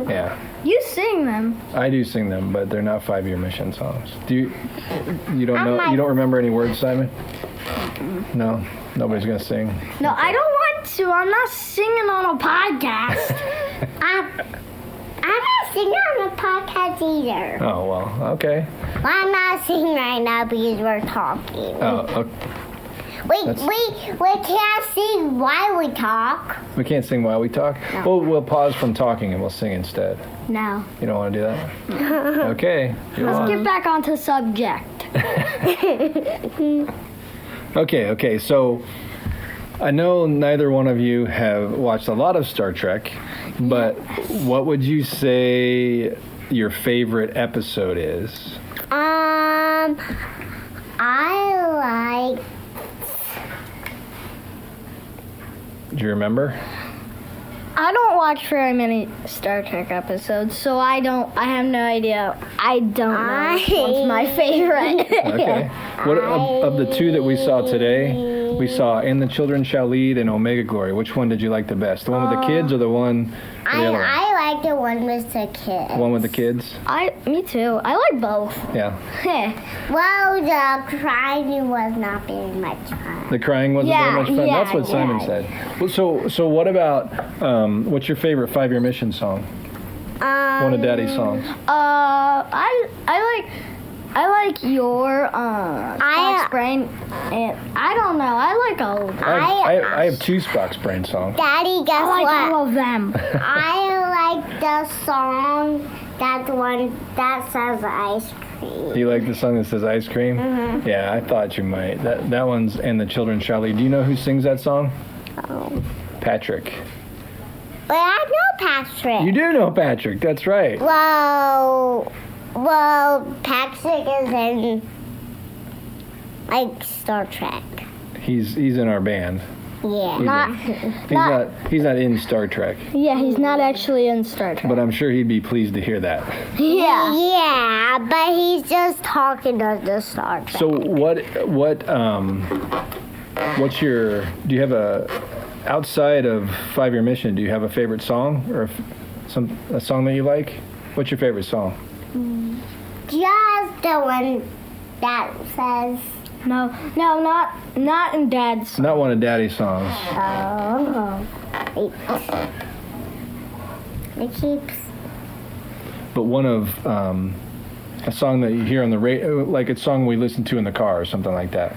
Yeah, You sing them. I do sing them, but they're not 5-year mission songs. Do you? You don't know? You don't remember any words, Simon? No, nobody's gonna sing. No, I don't want to. I'm not singing on a podcast. I'm not singing on the podcast either. Oh well, okay. Well, I'm not singing right now because we're talking. Oh, okay. We can't sing while we talk. We can't sing while we talk. No. We'll pause from talking and we'll sing instead. No. You don't want to do that? Okay. Go Let's on. get back onto subject. Okay. So I know neither one of you have watched a lot of Star Trek, but what would you say your favorite episode is? I like. Do you remember? I don't watch very many Star Trek episodes, so I have no idea. I don't know which one's my favorite. Okay. What of the two that we saw today? We saw And the Children Shall Lead and Omega Glory. Which one did you like the best? The one with the kids or the one? The other one? I like the one with the kids. One with the kids? Me too. I like both. Yeah. Well, the crying was not very much fun. The crying wasn't very much fun. That's what Simon said. Well, so what about what's your favorite 5-year mission song? One of Daddy's songs. I like your Spock's Brain, and I don't know. I like all of them. I have 2 Spock's Brain songs. Daddy, guess I like what? all of them. I like the song That one that says ice cream. You like the song that says ice cream? Mm-hmm. Yeah, I thought you might. That one's And the Children Charley. Do you know who sings that song? Oh. Patrick. But I know Patrick. You do know Patrick. That's right. Well, Patrick is in like Star Trek. He's in our band. Yeah. He's not in Star Trek, Yeah, he's not actually in Star Trek. but I'm sure he'd be pleased to hear that. Yeah. Yeah, but he's just talking to the Star Trek. So what's your? Do you have outside of 5-Year Mission? Do you have a favorite song or a song that you like? What's your favorite song? Just the one that says, No, not in Dad's. Not one of Daddy's songs. it keeps. But one of a song that you hear on the radio, like a song we listen to in the car or something like that.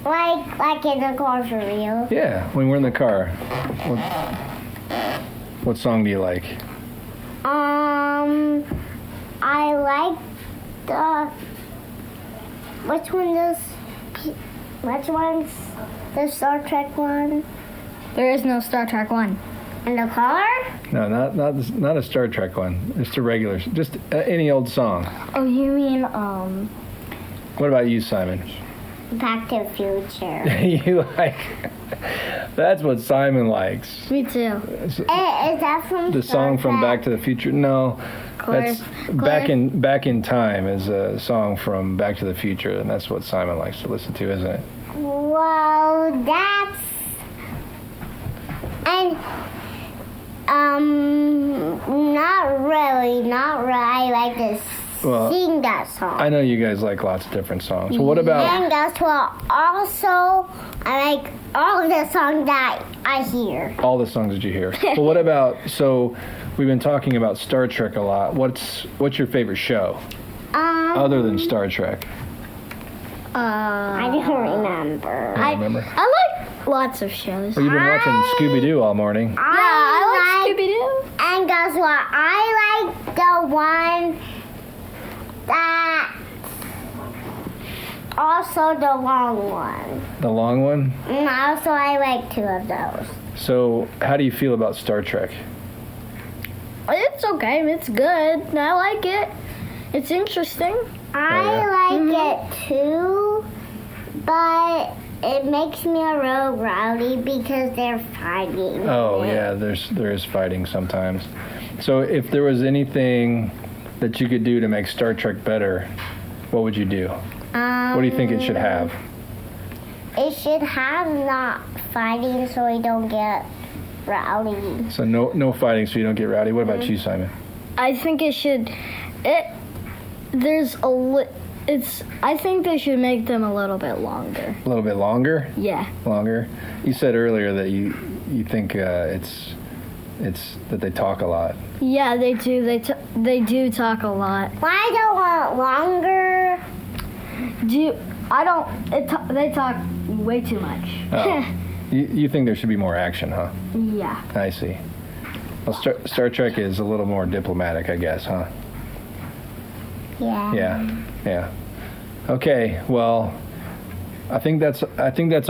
Like in the car for real. Yeah, when we're in the car. What song do you like? I like which one's the Star Trek one? There is no Star Trek 1. In the car? No, not a Star Trek one. Just a regular, just any old song. Oh, you mean, What about you, Simon? Back to the Future. You like? That's what Simon likes. Me too. Is that from The Star song from Trek? Back to the Future? No, that's Back in Time is a song from Back to the Future, and that's what Simon likes to listen to, isn't it? Well, that's and not really. I like to sing that song. I know you guys like lots of different songs. Well, what about? And guess what? Also, I like all the songs that I hear. All the songs that you hear. Well, what about? So, we've been talking about Star Trek a lot. What's your favorite show other than Star Trek? I don't remember. I remember. I like lots of shows. Well, you've been watching Scooby Doo all morning. I like Scooby-Doo. And guess what? I like the one that also the long one. The long one. And also, I like 2 of those. So, how do you feel about Star Trek? It's okay. It's good. I like it. It's interesting. I like it too, but it makes me a little rowdy because they're fighting. Oh yeah, there is fighting sometimes. So if there was anything that you could do to make Star Trek better, what would you do? What do you think it should have? It should have not fighting so we don't get rowdy. So no fighting so you don't get rowdy. What about you, Simon? I think it should. I think they should make them a little bit longer. A little bit longer? Yeah. Longer? You said earlier that you think it's that they talk a lot. Yeah, they do. They do talk a lot. I don't want longer. They talk way too much. Oh. You think there should be more action, huh? Yeah. I see. Well, Star Trek is a little more diplomatic, I guess, huh? Yeah. Yeah. Okay. Well, I think that's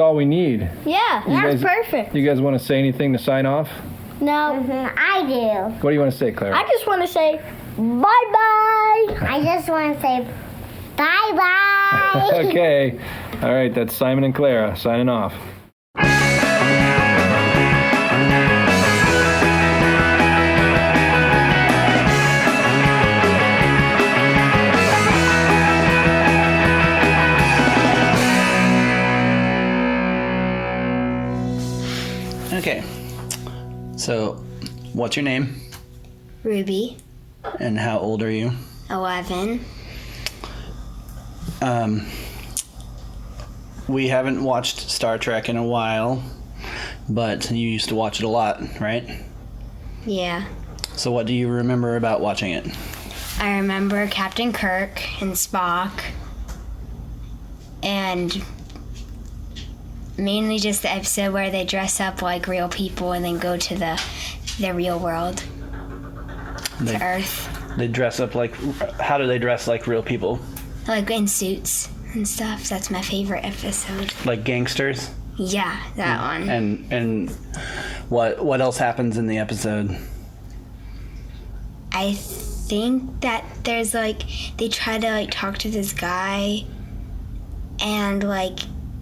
all we need. Yeah, that's perfect. You guys want to say anything to sign off? No. I do. What do you want to say, Clara? I just want to say bye-bye. I just want to say bye-bye. Okay. All right. That's Simon and Clara signing off. Okay. So, what's your name? Ruby, And how old are you? 11. We haven't watched Star Trek in a while, but you used to watch it a lot, right? Yeah. So what do you remember about watching it? I remember Captain Kirk and Spock, and mainly just the episode where they dress up like real people and then go to the real world, to Earth. They dress up like, how do they dress like real people? Like in suits and stuff. That's my favorite episode. Like gangsters? Yeah, that one. And what else happens in the episode? I think that there's like, they try to like talk to this guy, and like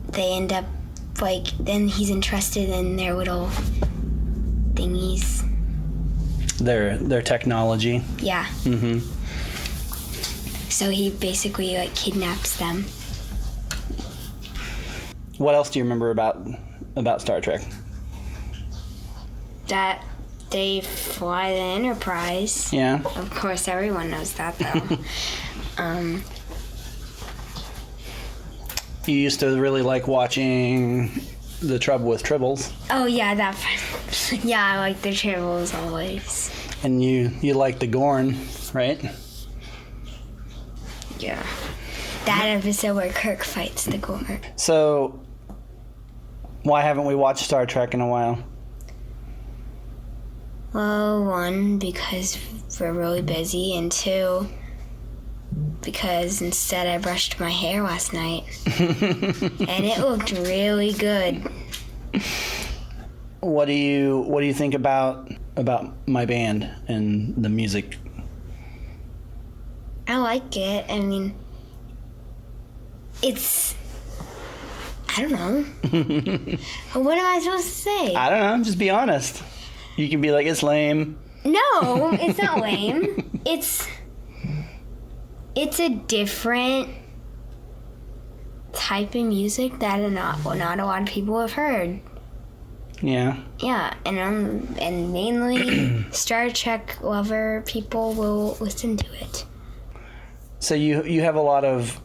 they end up like, then he's interested in their little thingies. Their technology. Yeah. Mm-hmm. So he basically like kidnaps them. What else do you remember about Star Trek? That they fly the Enterprise. Yeah. Of course, everyone knows that though. You used to really like watching The Trouble with Tribbles. Oh yeah, that. Yeah, I like the Tribbles always. And you like the Gorn, right? Yeah. That episode where Kirk fights the Gorn. So, why haven't we watched Star Trek in a while? Well, one, because we're really busy, and two, because instead I brushed my hair last night. And it looked really good. What do you think about my band and the music? I like it. I mean, it's... I don't know. What am I supposed to say? I don't know. Just be honest. You can be like, it's lame. No, it's not lame. It's a different type of music that not a lot of people have heard. Yeah. Yeah, and mainly Star Trek lover people will listen to it. So you have a lot of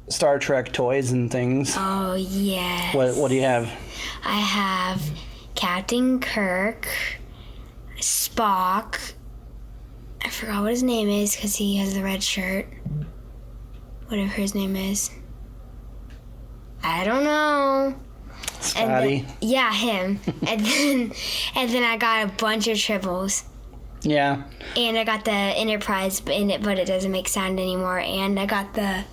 Star Trek toys and things. Oh yes. What do you have? I have Captain Kirk, Spock. I forgot what his name is because he has the red shirt. Whatever his name is. I don't know. Scotty. Yeah, him. and then I got a bunch of tribbles. Yeah. And I got the Enterprise in it, but it doesn't make sound anymore. And I got the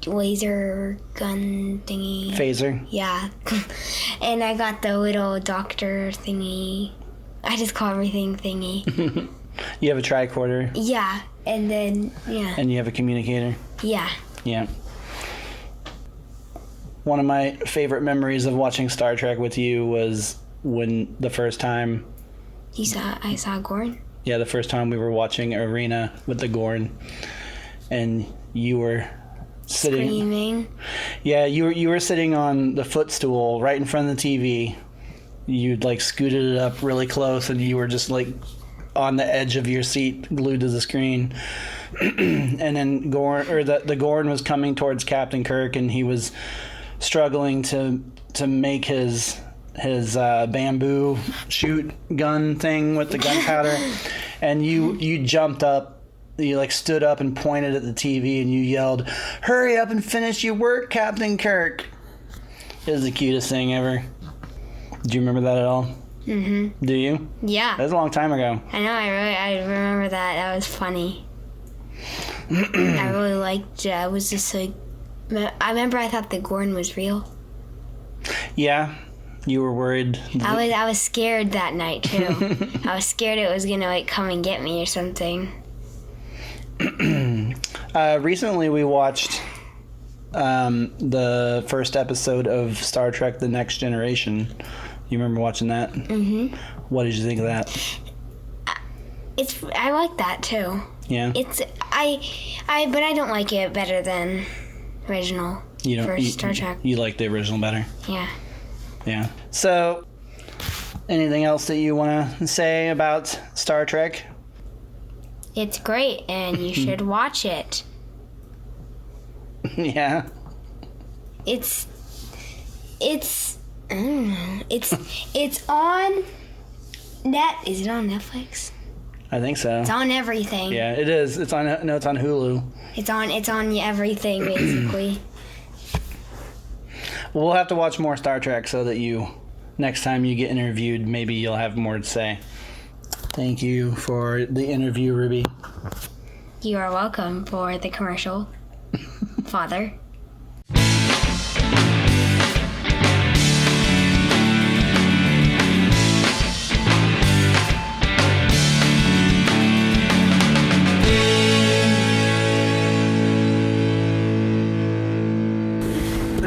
laser gun thingy. Phaser. Yeah. And I got the little doctor thingy. I just call everything thingy. You have a tricorder. Yeah. And then, yeah. And you have a communicator. Yeah. Yeah. One of my favorite memories of watching Star Trek with you was when the first time... I saw Gorn? Yeah, the first time we were watching Arena with the Gorn. And you were sitting... Screaming. Yeah, you were sitting on the footstool right in front of the TV. You'd like scooted it up really close and you were just like on the edge of your seat glued to the screen. And then the Gorn was coming towards Captain Kirk and he was struggling to make his bamboo shoot gun thing with the gunpowder. And you jumped up, you like stood up and pointed at the TV and you yelled, "Hurry up and finish your work, Captain Kirk." It was the cutest thing ever. Do you remember that at all? Mm-hmm. Do you? Yeah. That was a long time ago. I know, I remember that. That was funny. I really liked it. I was just like... I remember I thought the Gorn was real. Yeah. You were worried. I was scared that night, too. I was scared it was gonna, like, come and get me or something. Recently we watched the first episode of Star Trek The Next Generation. You remember watching that? Mm-hmm. What did you think of that? I like that too. Yeah. But I don't like it better than original Star Trek. You like the original better? Yeah. Yeah. So, anything else that you want to say about Star Trek? It's great, and you should watch it. Yeah. It's I don't know. It's on Is it on Netflix? I think so. It's on everything. Yeah, it is. It's on Hulu. It's on everything basically. We'll have to watch more Star Trek so that next time you get interviewed, maybe you'll have more to say. Thank you for the interview, Ruby. You are welcome for the commercial, Father.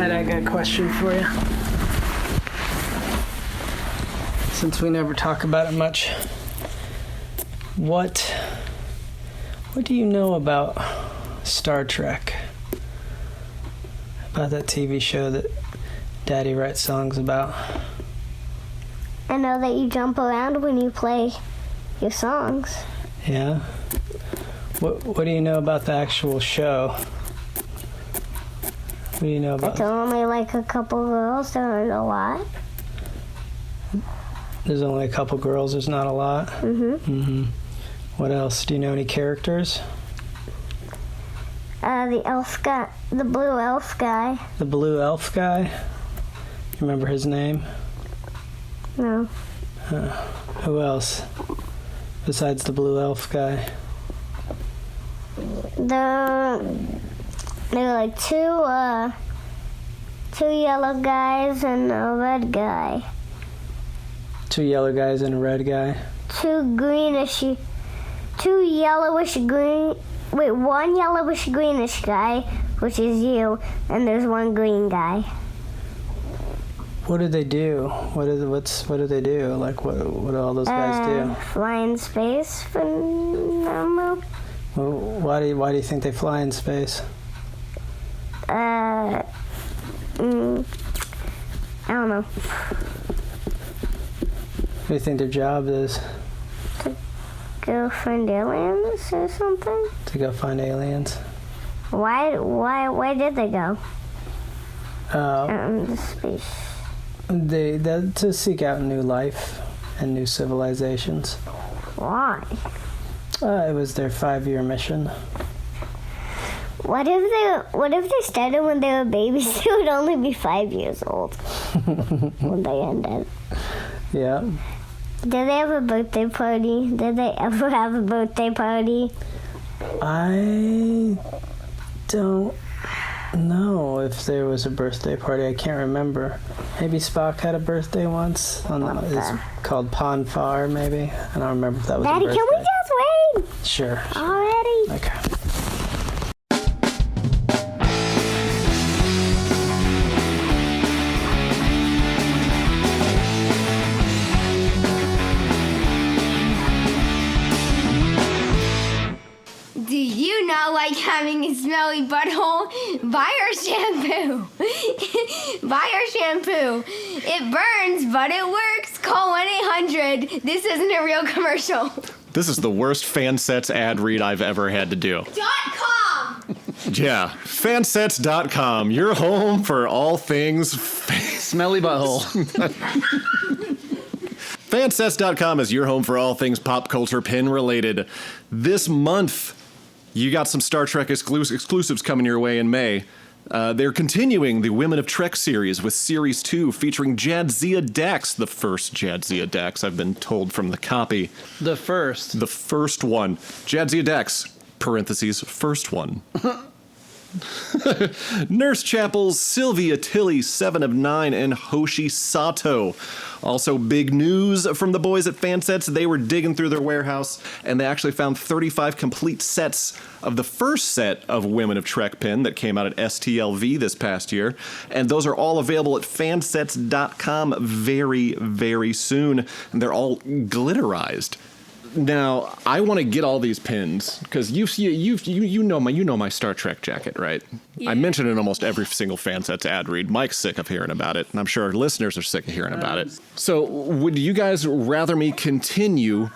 I got a question for you. Since we never talk about it much, what do you know about Star Trek? About that TV show that Daddy writes songs about? I know that you jump around when you play your songs. Yeah? What do you know about the actual show? What do you know about It's only like a couple girls, there aren't a lot. There's only a couple girls, there's not a lot? Mm-hmm. What else? Do you know any characters? The elf guy, the blue elf guy. The blue elf guy? You remember his name? No. Who else? Besides the blue elf guy? There were like two yellow guys and a red guy. Two yellow guys and a red guy? One yellowish greenish guy, which is you, and there's one green guy. What do they do? What do they do? Like, what do all those guys do? Fly in space for normal. Well, why do you think they fly in space? I don't know. What do you think their job is? Go find aliens or something? To go find aliens? Why did they go? Uh, Space. They to seek out new life and new civilizations. Why? It was their 5-year mission. What if they started when they were babies? They would only be 5 years old when they ended. Yeah. Did they have a birthday party? Did they ever have a birthday party? I don't know if there was a birthday party. I can't remember. Maybe Spock had a birthday once. It's called Pon farr, maybe. I don't remember if that was Daddy, a birthday. can we just wait? Sure. Already? Okay. Do you not like having a smelly butthole? Buy our shampoo. Buy our shampoo. It burns, but it works. Call 1-800. This isn't a real commercial. This is the worst Fansets ad read I've ever had to do. .com. Yeah, fansets.com, your home for all things Smelly butthole. Fansets.com is your home for all things pop culture pin related. This month, you got some Star Trek exclusives coming your way in May. They're continuing the Women of Trek series with Series 2 featuring Jadzia Dax, the first Jadzia Dax, I've been told from the copy. The first. The first one. Jadzia Dax, parentheses, first one. Nurse Chapel's Sylvia Tilly, 7 of 9, and Hoshi Sato. Also, big news from the boys at Fansets. They were digging through their warehouse, and they actually found 35 complete sets of the first set of Women of Trek pin that came out at STLV this past year. And those are all available at fansets.com very, very soon. And they're all glitterized. Now, I want to get all these pins because you know my Star Trek jacket, right? Yeah. I mention it in almost every single Fansets ad read. Mike's sick of hearing about it, and I'm sure our listeners are sick of hearing about it. So, would you guys rather me continue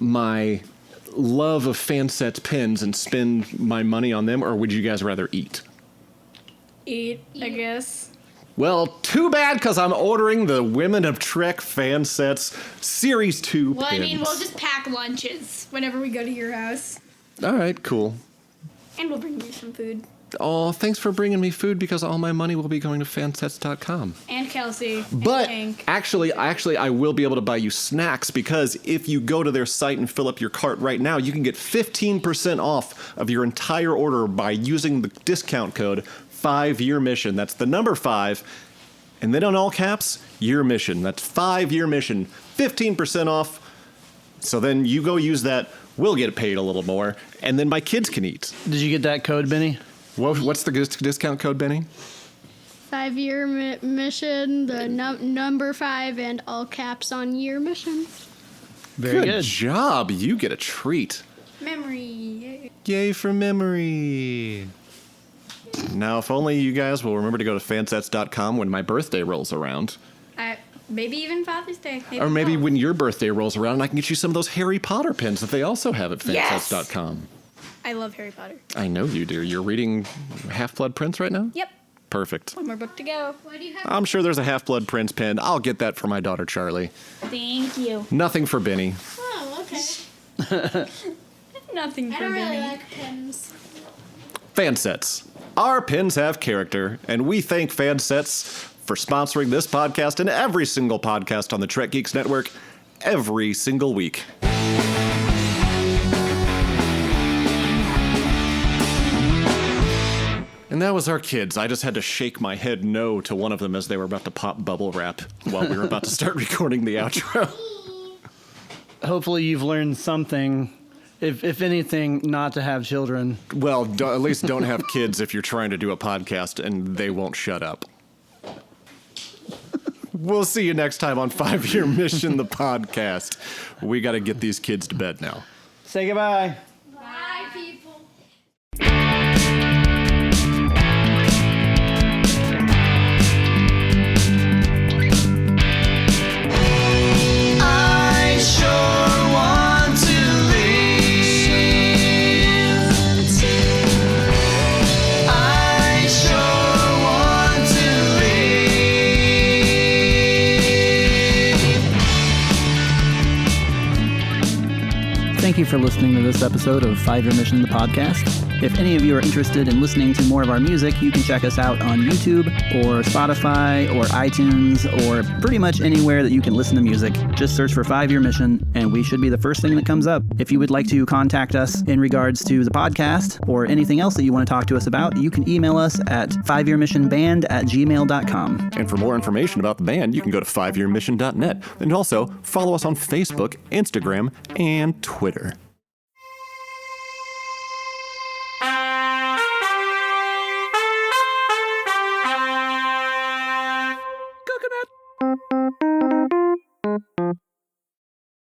my love of Fansets pins and spend my money on them, or would you guys rather eat? Eat, I guess. Well, too bad, because I'm ordering the Women of Trek Fansets Series 2 Well, pins. I mean, we'll just pack lunches whenever we go to your house. All right, cool. And we'll bring you some food. Oh, thanks for bringing me food because all my money will be going to fansets.com. And Kelsey. But and Hank. actually, I will be able to buy you snacks because if you go to their site and fill up your cart right now, you can get 15% off of your entire order by using the discount code 5-Year Mission. That's the number 5, and then on all caps, Year Mission. That's 5-Year Mission, 15% off. So then you go use that. We'll get paid a little more, and then my kids can eat. Did you get that code, Benny? What's the discount code, Benny? 5-year mission, the number 5, and all caps on year mission. Very good. Job. You get a treat. Memory. Yay for memory. Now, if only you guys will remember to go to fansets.com when my birthday rolls around. Maybe even Father's Day. Or maybe when your birthday rolls around and I can get you some of those Harry Potter pins that they also have at fansets.com. I love Harry Potter. I know you do. You're reading Half-Blood Prince right now? Yep. Perfect. One more book to go. I'm sure there's a Half-Blood Prince pin. I'll get that for my daughter, Charley. Thank you. Nothing for Benny. Oh, okay. Nothing for I don't me. really like pins. Fansets. Our pins have character, and we thank Fansets for sponsoring this podcast and every single podcast on the Trek Geeks Network every single week. And that was our kids. I just had to shake my head no to one of them as they were about to pop bubble wrap while we were about to start recording the outro. Hopefully you've learned something, if anything, not to have children. Well, at least don't have kids if you're trying to do a podcast and they won't shut up. We'll see you next time on 5-Year Mission, the podcast. We got to get these kids to bed now. Say goodbye. Bye, people. I sure want to leave. I sure want to leave. Thank you for listening to this episode of 5-Year Mission, the podcast. If any of you are interested in listening to more of our music, you can check us out on YouTube or Spotify or iTunes or pretty much anywhere that you can listen to music. Just search for 5-Year Mission and we should be the first thing that comes up. If you would like to contact us in regards to the podcast or anything else that you want to talk to us about, you can email us at 5yearmissionband@gmail.com. And for more information about the band, you can go to 5yearmission.net and also follow us on Facebook, Instagram, and Twitter.